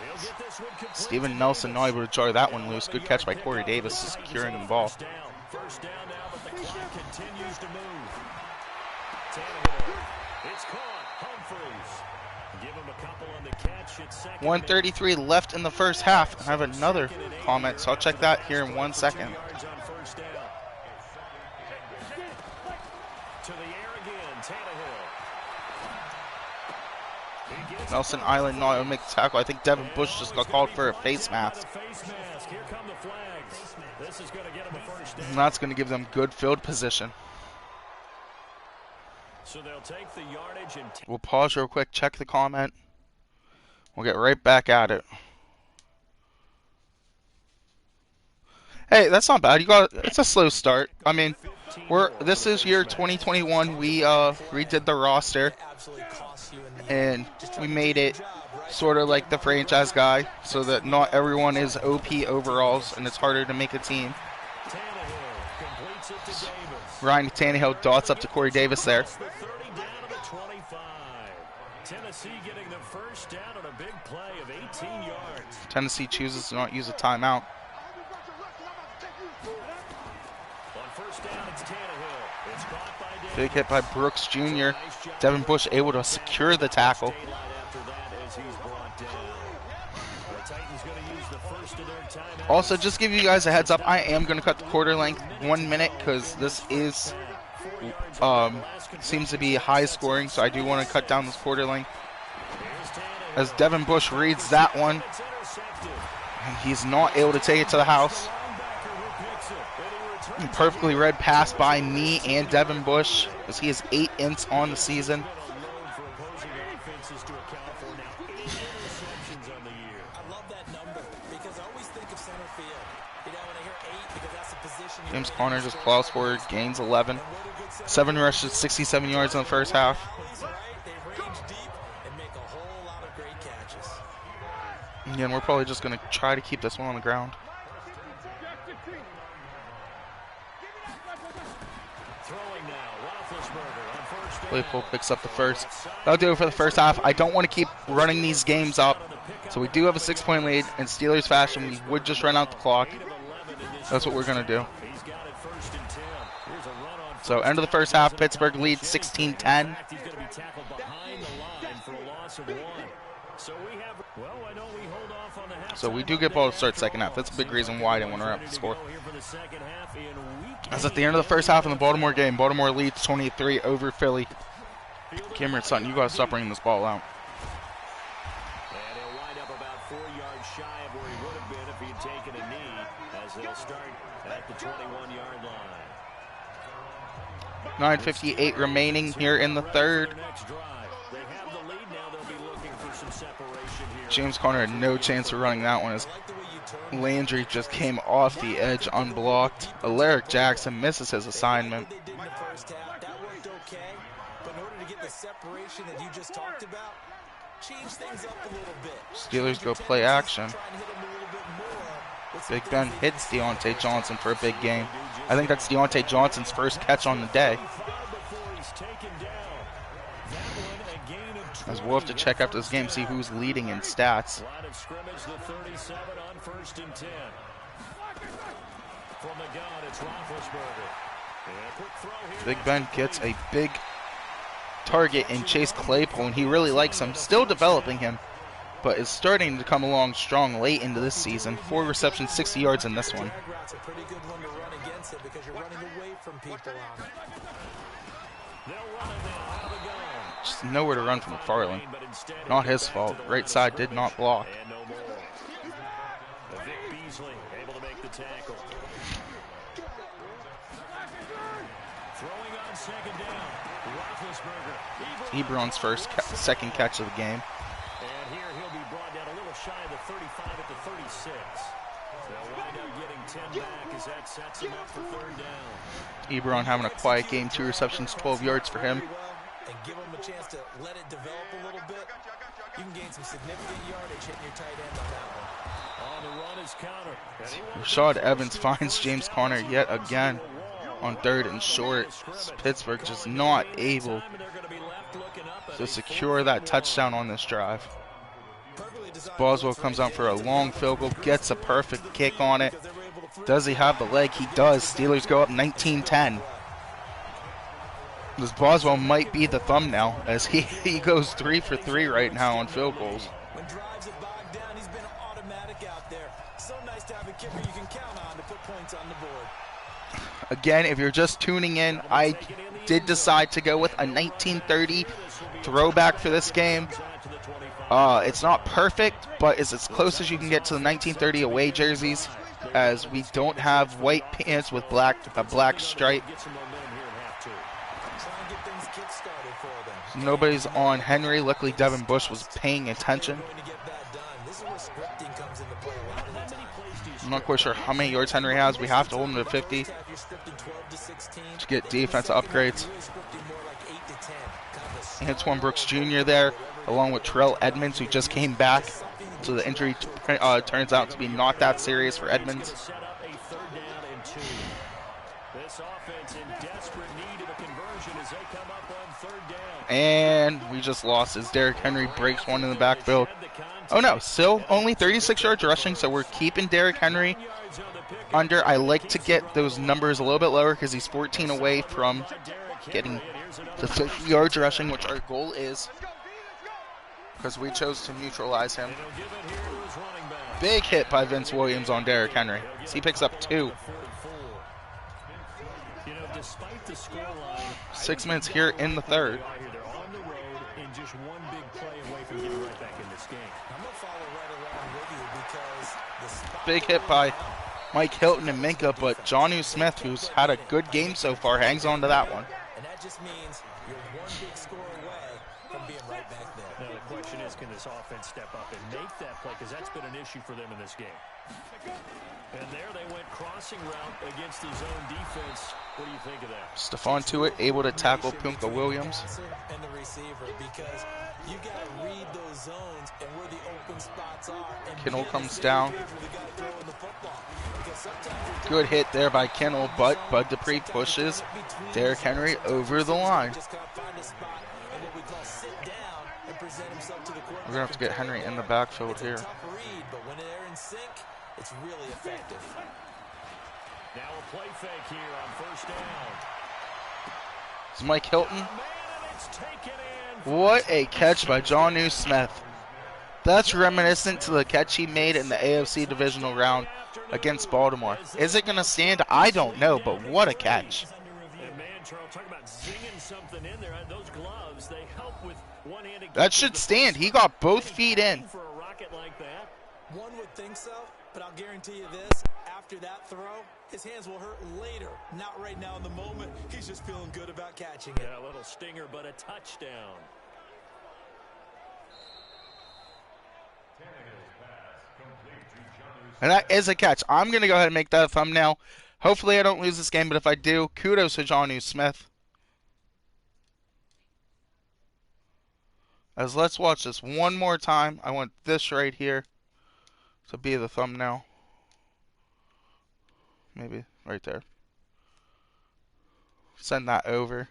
[SPEAKER 3] They'll get this one complete.
[SPEAKER 1] Steven Nelson not able to jar that one loose. Good catch by Corey Davis, securing the ball.
[SPEAKER 3] First down now, but the clock continues to move. Tannehill. It's caught. Humphreys. Give him a couple on the catch. It's second.
[SPEAKER 1] 1:33 left in the first half. I have another comment, so I'll check that here in 1 second.
[SPEAKER 3] To the air again, Tannehill.
[SPEAKER 1] Nelson Island not able to make the tackle. I think Devin Bush just got called for a face mask.
[SPEAKER 3] Here come the flags. This is going to get him a first down.
[SPEAKER 1] And that's going to give them good field position.
[SPEAKER 3] So they'll take the yardage and
[SPEAKER 1] We'll pause real quick, check the comment. We'll get right back at it. Hey, that's not bad. It's a slow start. I mean, this is year 2021. We redid the roster, and we made it sort of like the franchise guy, so that not everyone is OP overalls, and it's harder to make a team. Ryan Tannehill dots up to Corey Davis there.
[SPEAKER 3] Tennessee getting the first down on a big play of 18 yards.
[SPEAKER 1] Tennessee chooses to not use a timeout.
[SPEAKER 3] On first down, it's Tannehill. It's caught by Davis.
[SPEAKER 1] Big hit by Brooks Jr. Devin Bush able to secure the tackle.
[SPEAKER 3] After that, as he's brought down. The Titans going to use the first of their timeouts.
[SPEAKER 1] Also, just give you guys a heads up, I am going to cut the quarter length 1 minute because this is seems to be high scoring, so I do want to cut down this quarter length. As Devin Bush reads that one, and he's not able to take it to the house. Perfectly read pass by me and Devin Bush, as he is 8 ints on the season. James Conner just plows forward, gains 11. 7 rushes, 67 yards in the first half. Again, we're probably just going to try to keep this one on the ground. Claypool picks up the first. That'll do it for the first half. I don't want to keep running these games up. So we do have a 6-point lead. In Steelers fashion, we would just run out the clock. That's what we're going to do. So end of the first half, Pittsburgh leads 16-10. So we do get ball to start second half. That's a big reason why I didn't want to wrap the score. As at the end of the first half in the Baltimore game, Baltimore leads 23 over Philly. Cameron Sutton, you got to stop bringing this ball out.
[SPEAKER 3] And he'll wind up about 4 yards shy of where he would have been if he'd taken a knee, as they'll start at the 21-yard line.
[SPEAKER 1] 9:58 remaining here in the third. James Conner had no chance of running that one as Landry just came off the edge unblocked. Alaric Jackson misses his assignment. Steelers go play action. Big Ben hits Deontay Johnson for a big game. I think that's Deontay Johnson's first catch on the day. As we'll have to check after this game, see who's leading in stats. Big Ben gets a big target in Chase Claypool, and he really likes him. Still developing him, but is starting to come along strong late into this season. 4 receptions, 60 yards in this one. Just nowhere to run from McFarland. Not his fault. Right side did not block. Ebron's second catch of the game.
[SPEAKER 3] And here he'll be brought down a little shy of the 35 at the 36. They'll wind up getting 10 back as that sets him up for third down.
[SPEAKER 1] Ebron having a quiet game, 2 receptions, 12 yards for him.
[SPEAKER 4] And give him a chance to let it develop a little bit. You can gain some significant yardage hitting your tight end on that one.
[SPEAKER 3] On the run is counter.
[SPEAKER 1] Rashad Evans finds James Conner yet again on 3rd and short. Pittsburgh just not able to secure that touchdown on this drive. Boswell comes out for a long field goal, gets a perfect kick on it. Does he have the leg? He does. Steelers go up 19-10. This Boswell might be the thumbnail as he goes 3 for 3 right now on field goals.
[SPEAKER 4] When drives have bogged down, he's been automatic out there. So nice to have a kicker you can count on to put points on the board.
[SPEAKER 1] Again, if you're just tuning in, I did decide to go with a 1930 throwback for this game. It's not perfect, but it's as close as you can get to the 1930 away jerseys, as we don't have white pants with a black stripe. Nobody's on Henry. Luckily, Devin Bush was paying attention. I'm not quite sure how many yards Henry has. We have to hold him to 50 to get defensive upgrades. And Antoine Brooks Jr. there, along with Terrell Edmonds, who just came back. So the injury turns out to be not that serious for Edmonds.
[SPEAKER 3] This offense in desperate need of a conversion as they come up on third down.
[SPEAKER 1] And we just lost as Derrick Henry breaks one in the backfield. Oh no, still only 36 yards rushing, so we're keeping Derrick Henry under. I like to get those numbers a little bit lower because he's 14 away from getting the 50 yards rushing, which our goal is, because we chose to neutralize him. Big hit by Vince Williams on Derrick Henry. He picks up 2. 6 minutes here in the third. Big hit by Mike Hilton and Minka, but Jonnu Smith, who's had a good game so far, hangs on to that one.
[SPEAKER 4] And that just means you're one big score away from being right back there.
[SPEAKER 3] Now the question is, can this offense step up and make that play? Because that's been an issue for them in this game. And there they went crossing route against the zone defense. What do you think of that?
[SPEAKER 1] Stephon Tuitt able to tackle Puka Williams.
[SPEAKER 4] And the receiver, because you got to read those zones and where the open spots are.
[SPEAKER 1] Kinnell comes down. Good hit there by Kinnell, but Bud Dupree pushes Derrick Henry over the line. We're going to have to get Henry in the backfield here.
[SPEAKER 4] It's really effective.
[SPEAKER 3] Now a play fake here on first down.
[SPEAKER 1] It's Mike Hilton. What a catch by Jonnu Smith. That's reminiscent to the catch he made in the AFC divisional round against Baltimore. Is it going to stand? I don't know, but what a catch. That should stand. He got both feet in.
[SPEAKER 4] One would think so, but I'll guarantee you this, after that throw, his hands will hurt later, not right now in the moment. He's just feeling good about catching it.
[SPEAKER 3] Yeah, a little stinger, but a touchdown.
[SPEAKER 1] And that is a catch. I'm going to go ahead and make that a thumbnail. Hopefully I don't lose this game, but if I do, kudos to Jonnu Smith. As let's watch this one more time. I want this right here to be the thumbnail. Maybe right there. Send that over.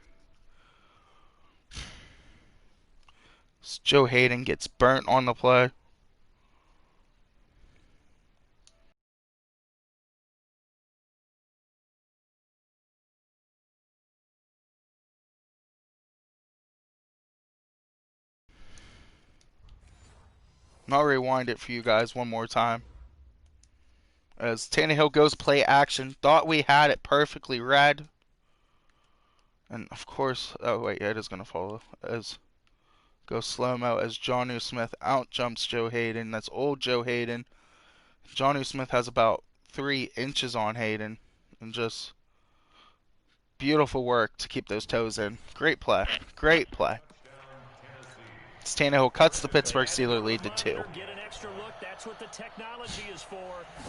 [SPEAKER 1] Joe Hayden gets burnt on the play. I'll rewind it for you guys one more time. As Tannehill goes play action, thought we had it perfectly read. And of course, oh wait, yeah, it is going to follow. As goes slow-mo as Jonnu Smith out jumps Joe Hayden. That's old Joe Hayden. Jonnu Smith has about 3 inches on Hayden. And just beautiful work to keep those toes in. Great play. Great play. Tannehill cuts the Pittsburgh Steelers lead to 2.
[SPEAKER 3] Get an extra look. That's what the technology is for.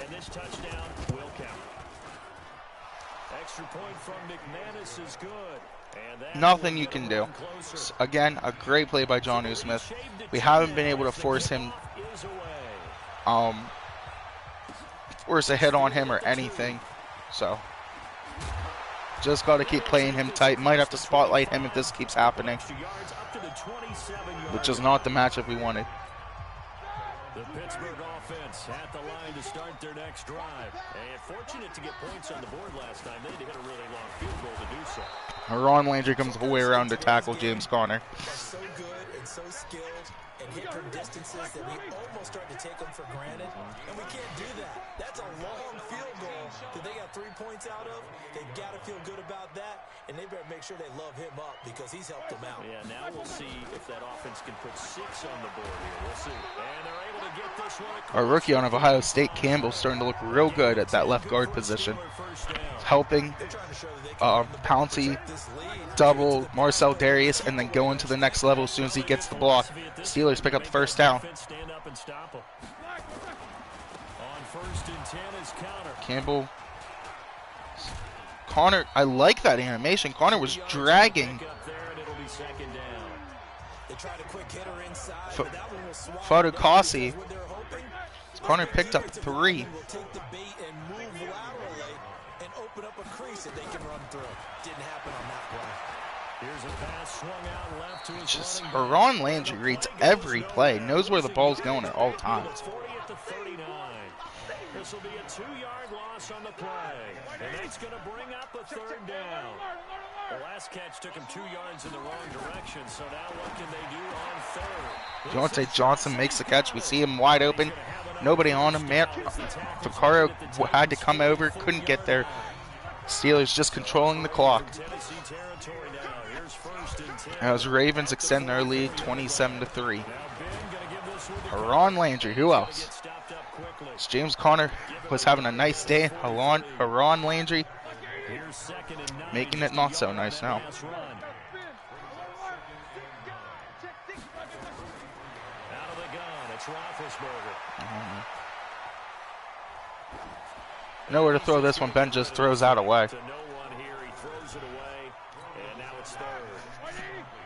[SPEAKER 3] And this touchdown will count. Extra point from McManus is good.
[SPEAKER 1] Nothing you can do. Again, a great play by Jonnu Smith. We haven't been able to force him, force a hit on him or anything. So, just got to keep playing him tight. Might have to spotlight him if this keeps happening, which is not the matchup we wanted.
[SPEAKER 3] The Pittsburgh offense at the line to start their next drive. And fortunate to get points on the board last time. They had to hit a really long field goal to do so.
[SPEAKER 1] Ron Landry comes all the way around to tackle James Conner.
[SPEAKER 4] So good and so skilled and hit from distances that we almost start to take them for granted. And we can't do that. That's a long field goal that they got 3 points out of. They've got to feel good about that. And they better make sure they love him up because he's helped them out.
[SPEAKER 3] Yeah, now we'll see if that offense can put 6 on the board here. We'll see. And they're able to get this one across.
[SPEAKER 1] Our rookie on Ohio State, Campbell, starting to look real good at that left guard position. Helping Pouncey double Marcel Darius and then go into the next level as soon as he gets the block. Steelers pick up the first down. Campbell. Connor, I like that animation. Connor was dragging Fadukasi. Connor picked up 3.
[SPEAKER 4] And open up a crease space that they can run through. Didn't happen on that play.
[SPEAKER 3] Here's a pass swung out left to his
[SPEAKER 1] Just
[SPEAKER 3] running back.
[SPEAKER 1] Haron Landry reads every play, knows where the ball's going at all times.
[SPEAKER 3] 40 at the 39. This will be a 2-yard loss on the play. And that's going to bring up a third down. The last catch took him 2 yards in the wrong direction, so now what can they do on third?
[SPEAKER 1] Deontay Johnson makes the catch. We see him wide open. Nobody on him. Man, Vaccaro had to come over, couldn't get there. Steelers just controlling the clock. As Ravens extend their lead 27-3. Haron Landry, who else? James Conner was having a nice day. Haron Landry making it not so nice now.
[SPEAKER 3] Out of the gun, it's Roethlisberger.
[SPEAKER 1] Nowhere to throw this one. Ben just throws out away.
[SPEAKER 3] To no one here, he throws it away, and now it's third.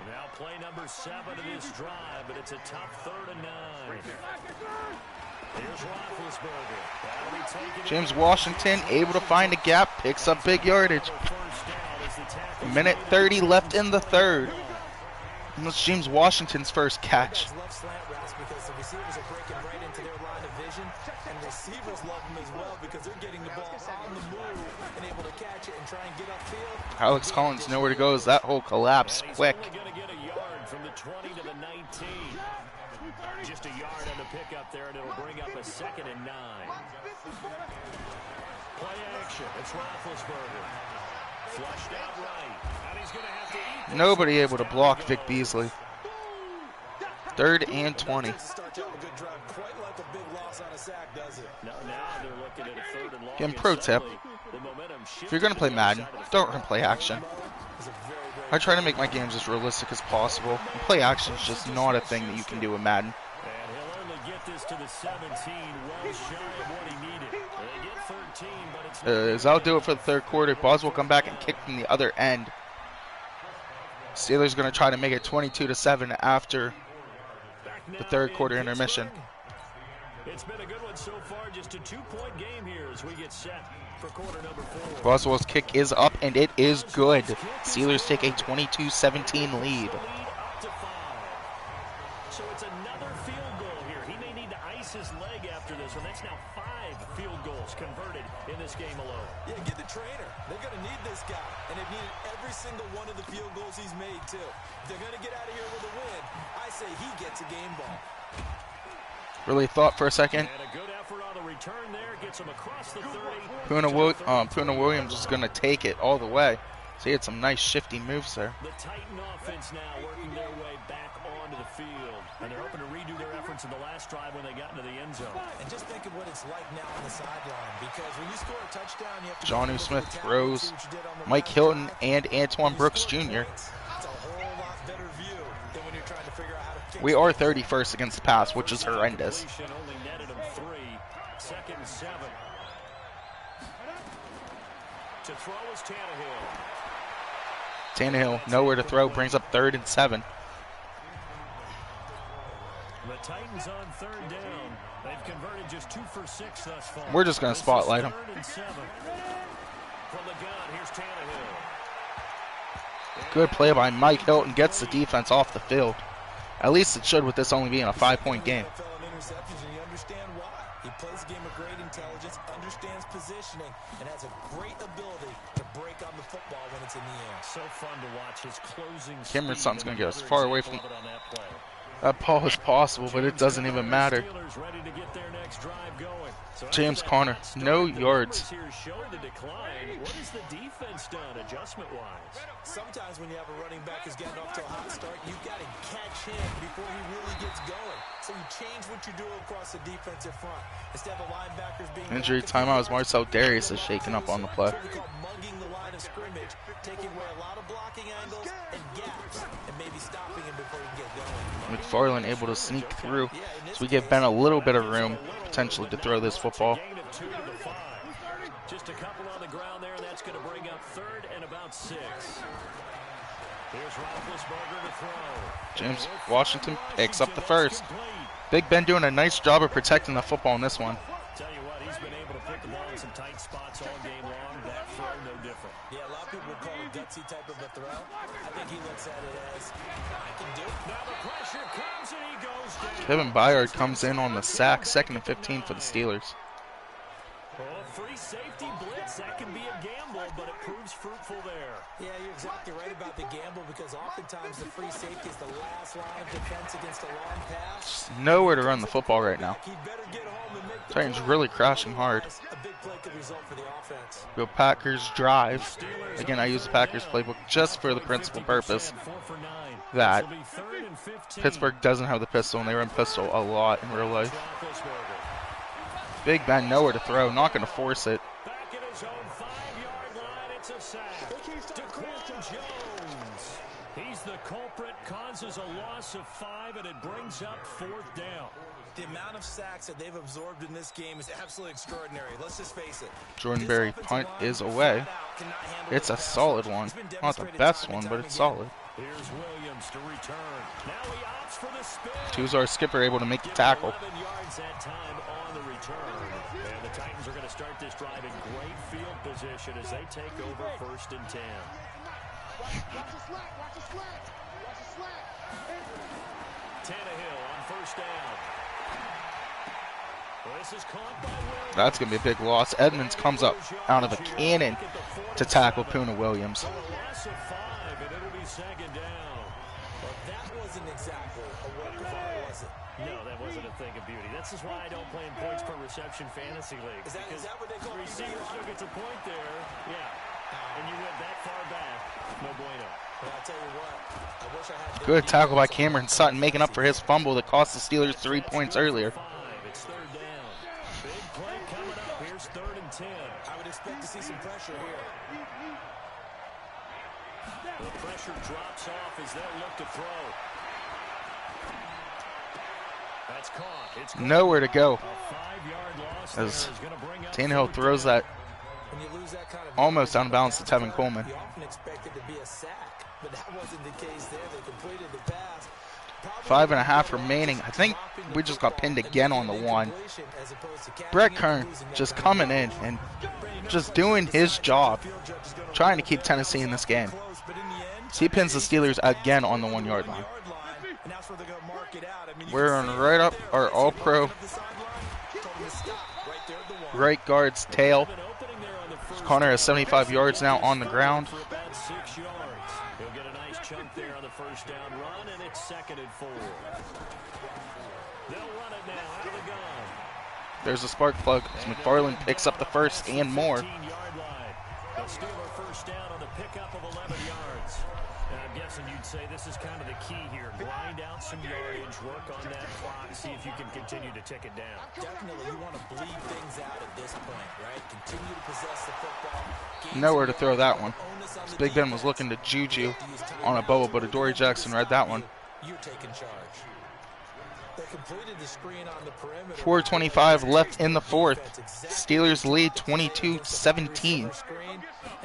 [SPEAKER 3] Now play number 7 of this drive, but it's a tough 3rd and 9. Here's Roethlisberger. That'll be taken.
[SPEAKER 1] James Washington able to find a gap, picks up big yardage. Minute 30 left in the third. And that's James Washington's first catch.
[SPEAKER 4] Love slant routes because the receivers are breaking right into their line of vision, and receivers love them as well because they're getting the ball on the move and able to catch it and try and get upfield.
[SPEAKER 1] Alex Collins nowhere to go as that whole collapse quick.
[SPEAKER 3] He's only going to get a yard from the 20 to the 19. Just a yard on the pickup there, and it'll bring up a 2nd and 9. Play action. It's Roethlisberger. Flushed out right. And he's going to have to eat.
[SPEAKER 1] Nobody able to block Vic Beasley. 3rd and 20.
[SPEAKER 3] Now they're looking at a 3rd and long.
[SPEAKER 1] Again, pro tip. If you're going to play Madden, don't run play action. I try to make my games as realistic as possible. And play action is just not a thing that you can do in Madden.
[SPEAKER 3] And he'll only get this to the 17, well shy of what he needed. They get 13, but it's
[SPEAKER 1] As I'll do it for the third quarter. Buzz will come back and kick from the other end. Steelers going to try to make it 22-7 after the third quarter intermission.
[SPEAKER 3] It's been a good one so far, just a 2-point game here as we get set for quarter number 4.
[SPEAKER 1] Boswell's kick is up, and it is good. Steelers take a 22-17 lead.
[SPEAKER 3] Up to 5. So it's another field goal here. He may need to ice his leg after this one. That's now 5 field goals converted in this game alone.
[SPEAKER 4] Yeah, get the trainer. They're going to need this guy, and they've needed every single one of the field goals he's made, too. If they're going to get out of here with a win, I say he gets a game ball.
[SPEAKER 1] Really thought for a second.
[SPEAKER 3] And a good effort on the return there. Gets him across the 30.
[SPEAKER 1] Puna Williams is going to take it all the way. So he had some nice shifty moves there.
[SPEAKER 3] The Titan offense now working their way back onto the field. And they're hoping to redo their efforts in the last drive when they got into the end zone.
[SPEAKER 4] And just think of what it's like now on the sideline, because when you score a touchdown, you have to
[SPEAKER 1] Jonnu Smith throws. Mike Hilton and Antoine Brooks Jr.
[SPEAKER 4] It's a whole lot better view than when you're trying to figure out how to kick.
[SPEAKER 1] We are 31st against the pass, which is horrendous.
[SPEAKER 3] Only netted him 3. 2nd and 7. To throw is Tannehill.
[SPEAKER 1] Tannehill nowhere to throw, brings up 3rd and 7.
[SPEAKER 3] The Titans on 3rd down. They've converted just 2 for 6 thus far.
[SPEAKER 1] We're just going to spotlight him.
[SPEAKER 3] 3rd and 7. From the gun, here's Tannehill.
[SPEAKER 1] Good play by Mike Hilton, gets the defense off the field. At least it should with this only being a 5-point game.
[SPEAKER 4] Interceptions, and you understand why. He plays a game of great intelligence, understands positioning, and has a great ability to break on the football when it's in the air.
[SPEAKER 3] So fun to watch his closing.
[SPEAKER 1] Cameron
[SPEAKER 3] speed
[SPEAKER 1] Sutton's going to get
[SPEAKER 3] and
[SPEAKER 1] as far away from
[SPEAKER 3] another example of it on that play.
[SPEAKER 1] that ball as possible, but it doesn't even matter.
[SPEAKER 3] Steelers ready to get their next drive going. So
[SPEAKER 1] James
[SPEAKER 3] after that
[SPEAKER 1] Conner,
[SPEAKER 3] hot start,
[SPEAKER 1] no
[SPEAKER 3] the
[SPEAKER 1] yards.
[SPEAKER 3] numbers here show the decline. What has the defense done adjustment-wise?
[SPEAKER 4] Sometimes when you have a running back who's getting off to a hot start, you've got to catch him before he really gets going. So you change what you do across the defensive front. Instead of the linebackers being
[SPEAKER 1] Injury timeout as Marcel Darius is shaken up on the play.
[SPEAKER 4] What we call mugging the line of scrimmage, taking away a lot of blocking angles and gaps, and maybe stopping him before he can get going.
[SPEAKER 1] McFarland able to sneak through, so we give Ben a little bit of room potentially to throw this football.
[SPEAKER 3] Gain of 2 to the 5. Just a couple on the ground there, and that's going to bring up 3rd and about 6. Here's Roethlisberger to throw.
[SPEAKER 1] James Washington picks up the first. Big Ben doing a nice job of protecting the football in this one.
[SPEAKER 3] Tell you what, he's been able to put the ball in some tight spots all game long. That throw no different.
[SPEAKER 4] Yeah, a lot of people would call it gutsy type of a throw. I think he looks at it as, I can do it.
[SPEAKER 3] Now the pressure comes and he goes down.
[SPEAKER 1] Kevin Byard comes in on the sack, 2nd and 15 for the Steelers.
[SPEAKER 3] Oh, free safety blitz. That can be a gamble, but it proves fruitful there.
[SPEAKER 4] Yeah, you're exactly right about the gamble because oftentimes the free safety is the last line of defense against a long pass.
[SPEAKER 1] Just nowhere to run the football right now.
[SPEAKER 4] He'd better get home and make the
[SPEAKER 1] Titans
[SPEAKER 4] play.
[SPEAKER 1] really crashing hard.
[SPEAKER 4] A big play could result for the offense.
[SPEAKER 1] Go Packers drive. Again, I use the Packers playbook just for the principal purpose that Pittsburgh doesn't have the pistol, and they run pistol a lot in real life. Big Ben, nowhere to throw, not going to force it.
[SPEAKER 3] Back at his own 5-yard line, it's a sack. DeQuan Jones. He's the culprit, causes a loss of 5, and it brings up 4th down.
[SPEAKER 4] The amount of sacks that they've absorbed in this game is absolutely extraordinary. Let's just face it.
[SPEAKER 1] Jordan Berry punt is away. It's a solid one. Not the best one, but it's solid.
[SPEAKER 3] Here's Williams to return. Now he opts for the spin.
[SPEAKER 1] Tuzar Skipper able to make the tackle.
[SPEAKER 3] 11 yards that time on the return. And the Titans are going to start this drive in great field position as they take over 1st and 10. Tannehill on 1st down. This is caught by Williams.
[SPEAKER 1] That's going to be a big loss. Edmonds comes up out of a cannon to tackle Puna Williams.
[SPEAKER 3] A loss of 5, and it'll be 2nd down.
[SPEAKER 4] But that wasn't exactly a work of art, was it?
[SPEAKER 3] No, that wasn't a thing of beauty. That's just why I don't play in points per reception fantasy leagues.
[SPEAKER 4] Is that what they call it?
[SPEAKER 3] Receiver still gets a point there. Yeah. And you went that far back. No bueno.
[SPEAKER 4] But I'll tell you what, I wish I had
[SPEAKER 1] Good tackle by Cameron Sutton, making up for his fumble that cost the Steelers 3 points earlier.
[SPEAKER 3] 5, it's 3rd down. Big play coming up. Here's 3rd and 10.
[SPEAKER 4] I would expect to see some pressure here.
[SPEAKER 3] The pressure drops off as they'll look to throw. That's caught. It's caught.
[SPEAKER 1] Nowhere to go
[SPEAKER 3] A 5-yard loss
[SPEAKER 1] as
[SPEAKER 3] there is gonna bring up
[SPEAKER 1] Tannehill
[SPEAKER 3] 3rd
[SPEAKER 1] throws
[SPEAKER 3] down.
[SPEAKER 1] that
[SPEAKER 4] When you lose that kind of
[SPEAKER 1] almost
[SPEAKER 4] yardage,
[SPEAKER 1] unbalanced to Tevin Coleman.
[SPEAKER 4] You often expect it to be a sack, but that wasn't the case there. They completed the pass. Probably
[SPEAKER 1] 5.5 remaining. I think we just got pinned again on the 1.
[SPEAKER 4] as opposed to catching
[SPEAKER 1] Brett
[SPEAKER 4] it
[SPEAKER 1] Kern
[SPEAKER 4] and losing that
[SPEAKER 1] just
[SPEAKER 4] kind of
[SPEAKER 1] coming in
[SPEAKER 4] football.
[SPEAKER 1] and just doing his job, trying to keep Tennessee in this game.
[SPEAKER 4] Close, but in the end,
[SPEAKER 1] So he pins the Steelers again on the 1-yard line.
[SPEAKER 4] and that's where they're gonna mark it out. I mean, you
[SPEAKER 1] We're
[SPEAKER 4] can
[SPEAKER 1] on
[SPEAKER 4] see
[SPEAKER 1] right up
[SPEAKER 4] there,
[SPEAKER 1] our all-pro
[SPEAKER 4] of the sideline, told him to stop right there at the 1.
[SPEAKER 1] right guard's tail.
[SPEAKER 3] An opening there on the first
[SPEAKER 1] Connor has
[SPEAKER 3] down.
[SPEAKER 1] 75 yards now on the ground.
[SPEAKER 3] For about 6 yards. He'll get a nice chunk there on the 1st down run, and it's 2nd and 4. They'll run it now out of the gun.
[SPEAKER 1] There's a spark plug as McFarland picks up the 1st and more.
[SPEAKER 3] 15-yard line. They'll steal a 1st down on the pickup of 11 yards. And I'm guessing you'd say this is kind of the key here. Grind out some yardage, work on that clock, see if you can continue to tick it down.
[SPEAKER 4] Definitely, you want to bleed things out at this point, right? Continue to possess the football. Gain
[SPEAKER 1] Nowhere to
[SPEAKER 4] some
[SPEAKER 1] throw that one.
[SPEAKER 4] onus on the
[SPEAKER 1] Big Ben was
[SPEAKER 4] defense.
[SPEAKER 1] looking to Juju
[SPEAKER 4] Use time
[SPEAKER 1] on a
[SPEAKER 4] out.
[SPEAKER 1] bubble, but Adoree Jackson read that one.
[SPEAKER 4] You're taking charge. They completed the screen on the perimeter.
[SPEAKER 1] 4:25 left in the 4th. Steelers lead 22-17.
[SPEAKER 4] Screen, and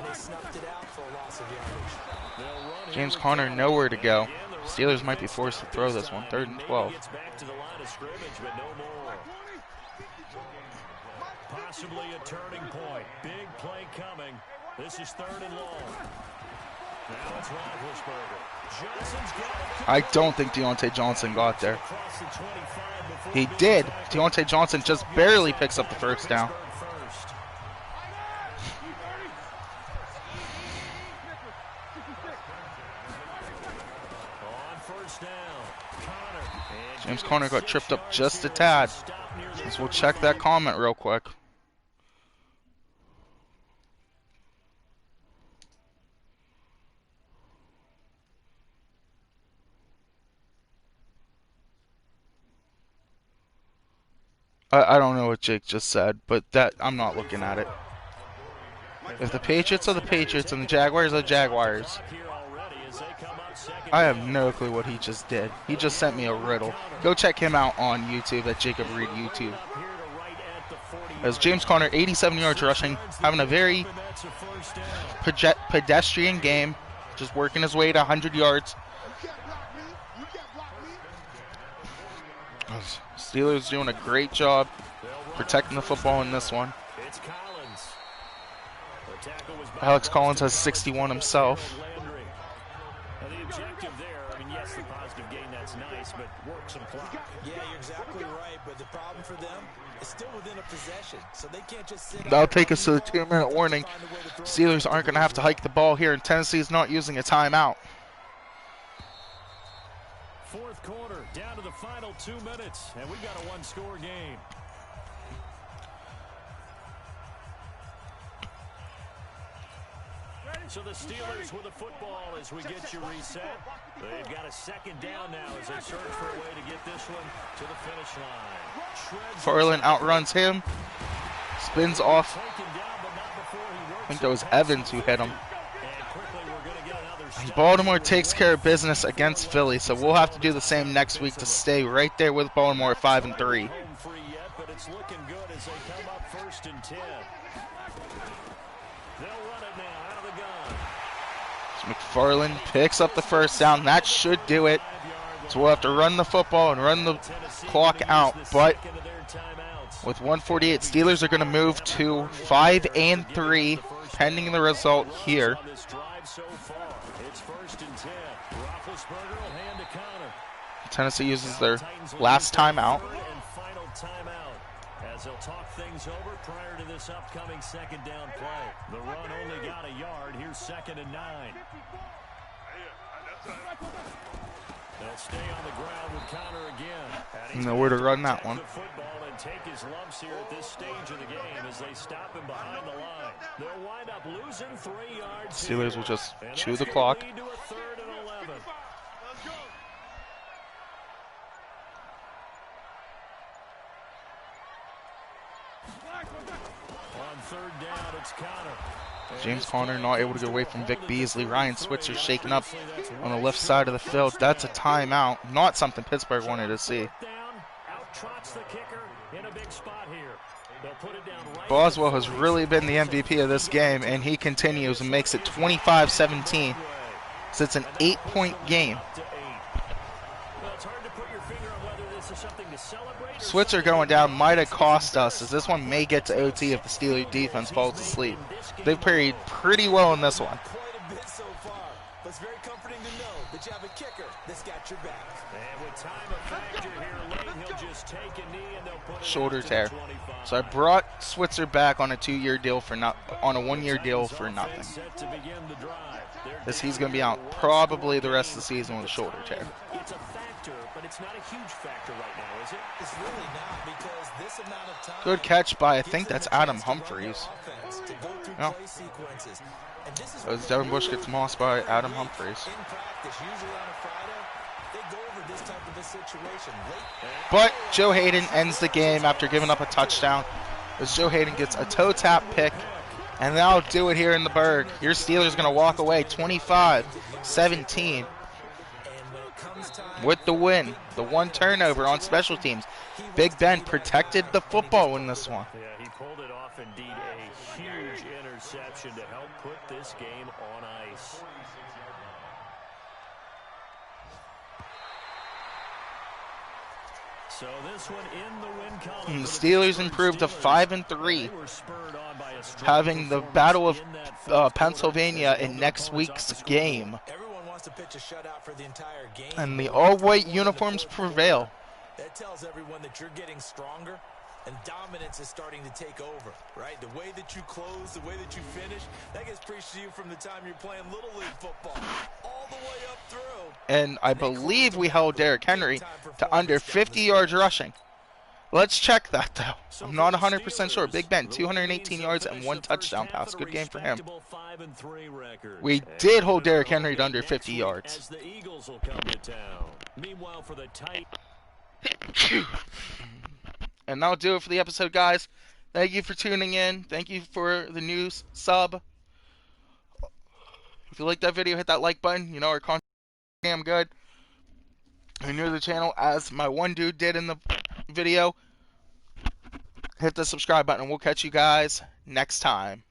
[SPEAKER 4] they snuffed it out for a loss of yardage.
[SPEAKER 3] They'll run here
[SPEAKER 1] James
[SPEAKER 3] with
[SPEAKER 1] Conner
[SPEAKER 3] Conner.
[SPEAKER 1] nowhere to go.
[SPEAKER 3] Again, the
[SPEAKER 1] Steelers
[SPEAKER 3] run
[SPEAKER 1] might be
[SPEAKER 3] gets
[SPEAKER 1] forced to
[SPEAKER 3] stopped
[SPEAKER 1] throw
[SPEAKER 3] this
[SPEAKER 1] this one,
[SPEAKER 3] time.
[SPEAKER 1] 3rd and
[SPEAKER 3] Maybe
[SPEAKER 1] 12.
[SPEAKER 3] gets back to the line of scrimmage, but no more. Possibly a turning point. Big play coming. This is 3rd and long. Now it's Roethlisberger. Johnson's got it.
[SPEAKER 1] I don't think Deontay Johnson got there.
[SPEAKER 3] Across the 25 before
[SPEAKER 1] He
[SPEAKER 3] being
[SPEAKER 1] did.
[SPEAKER 3] tackled.
[SPEAKER 1] Deontay Johnson just barely picks up the 1st down.
[SPEAKER 3] First. On 1st down, Conner. And
[SPEAKER 1] James
[SPEAKER 3] given
[SPEAKER 1] Conner got
[SPEAKER 3] 6
[SPEAKER 1] tripped up
[SPEAKER 3] yards
[SPEAKER 1] just a
[SPEAKER 3] here,
[SPEAKER 1] tad.
[SPEAKER 3] stop near the
[SPEAKER 1] Let's we'll
[SPEAKER 3] 30.
[SPEAKER 1] check that comment real quick. I don't know what Jake just said, but that I'm not looking at it. If the Patriots are the Patriots and the Jaguars are the Jaguars,
[SPEAKER 3] Here already as they come up second
[SPEAKER 1] I have no clue what he just did. He just sent me a riddle. Go check him out on YouTube at Jacob Reed YouTube.
[SPEAKER 3] up here to right at the 40
[SPEAKER 1] As James Conner, 87 yards rushing, having a very
[SPEAKER 3] That's a 1st down.
[SPEAKER 1] pedestrian game, just working his way to 100 yards. Steelers doing a great job protecting the football in this one.
[SPEAKER 3] It's Collins. The
[SPEAKER 1] Alex Collins has 61 himself.
[SPEAKER 3] The objective there, I mean, yes, the positive gain, that's nice, but work some clock.
[SPEAKER 4] Yeah, you're exactly right, but the problem for them is still within a possession, so they can't just sit
[SPEAKER 1] That'll take us to the 2-minute warning. Steelers aren't going to have to hike the ball here, and Tennessee's not using a timeout.
[SPEAKER 3] Fourth quarter, down to the final 2 minutes, and we've got a one-score game. So the Steelers with the football as we get you reset. They've got a second down now as they search for a way to get this one to the finish line.
[SPEAKER 1] Farland outruns him, spins off. I think that was Evans who hit him. And Baltimore takes care of business against Philly, so we'll have to do the same next week to stay right there with Baltimore at 5-3.
[SPEAKER 3] But it's looking good as they come up 1st and 10. They'll run it now out of the gun.
[SPEAKER 1] So McFarland picks up the first down. That should do it. So we'll have to run the football and run the clock out. But with 1:48, Steelers are going to move to 5-3, pending the result here. Tennessee uses their last timeout.
[SPEAKER 3] As they'll talk things over prior to this upcoming second down play. The run only got a yard. Here's 2nd and 9. They'll stay on the ground with Connor again.
[SPEAKER 1] Nowhere to run that one.
[SPEAKER 3] Football and take his lumps here at this stage of the game as they stop him behind the line. They'll wind up losing 3 yards.
[SPEAKER 1] Steelers will just chew the clock.
[SPEAKER 3] Lead to a 3rd and 11. On 3rd down, it's Connor.
[SPEAKER 1] James Conner not able to get away from Vic Beasley. Ryan Switzer shaking up on the left side of the field. That's a timeout. Not something Pittsburgh wanted to see. Boswell has really been the MVP of this game, and he continues and makes it 25-17. So it's an 8-point game. Switzer going down might have cost us, as this one may get to OT if the Steelers defense falls asleep. They've played pretty well in this one.
[SPEAKER 4] Quite a bit so far, but it's very comforting to know that you have a kicker that's got your back.
[SPEAKER 3] And with time a factor here late, he'll just take a knee and they'll put it
[SPEAKER 1] Shoulder
[SPEAKER 3] out to
[SPEAKER 1] tear.
[SPEAKER 3] the 25.
[SPEAKER 1] So I brought Switzer back on a 2-year deal for on a 1-year deal for nothing.
[SPEAKER 3] Set to begin the drive.
[SPEAKER 1] As he's going to be out probably the rest of the season with a shoulder tear.
[SPEAKER 3] It's a factor, but it's not a huge factor right now, is it?
[SPEAKER 4] It's really not, because this amount of time.
[SPEAKER 1] Good catch by, I think that's Adam Humphries. No. As Devin Bush gets mossed by Adam Humphries.
[SPEAKER 4] In practice, usually on a Friday, they go over this type of a situation.
[SPEAKER 1] But Joe Hayden ends the game after giving up a touchdown. As Joe Hayden gets a toe tap pick. And that'll do it here in the Berg. Your Steelers going to walk away 25-17 with the win. The 1 turnover on special teams. Big Ben protected the football in this one.
[SPEAKER 3] Yeah, he pulled it off, indeed, a huge interception to help put this game on ice. So this one in the win column.
[SPEAKER 1] And the Steelers improved to 5-3, having the Battle of Pennsylvania in next week's game.
[SPEAKER 4] Everyone wants to pitch a shutout for the entire game.
[SPEAKER 1] And the all-white uniforms prevail.
[SPEAKER 4] That tells everyone that you're getting stronger and dominance is starting to take over, right? The way that you close, the way that you finish, that gets preached to you from the time you're playing Little League football all the way up through.
[SPEAKER 1] And I believe we held Derrick Henry to under 50 yards rushing. Let's check that, though. I'm not 100% sure. Big Ben, 218 yards and 1 touchdown pass. Good game for him. We did hold Derrick Henry to under 50 yards. And that'll do it for the episode, guys. Thank you for tuning in. Thank you for the new sub. If you like that video, hit that like button. You know our content is damn good. If you're new to the channel, as my one dude did in the video, hit the subscribe button. We'll catch you guys next time.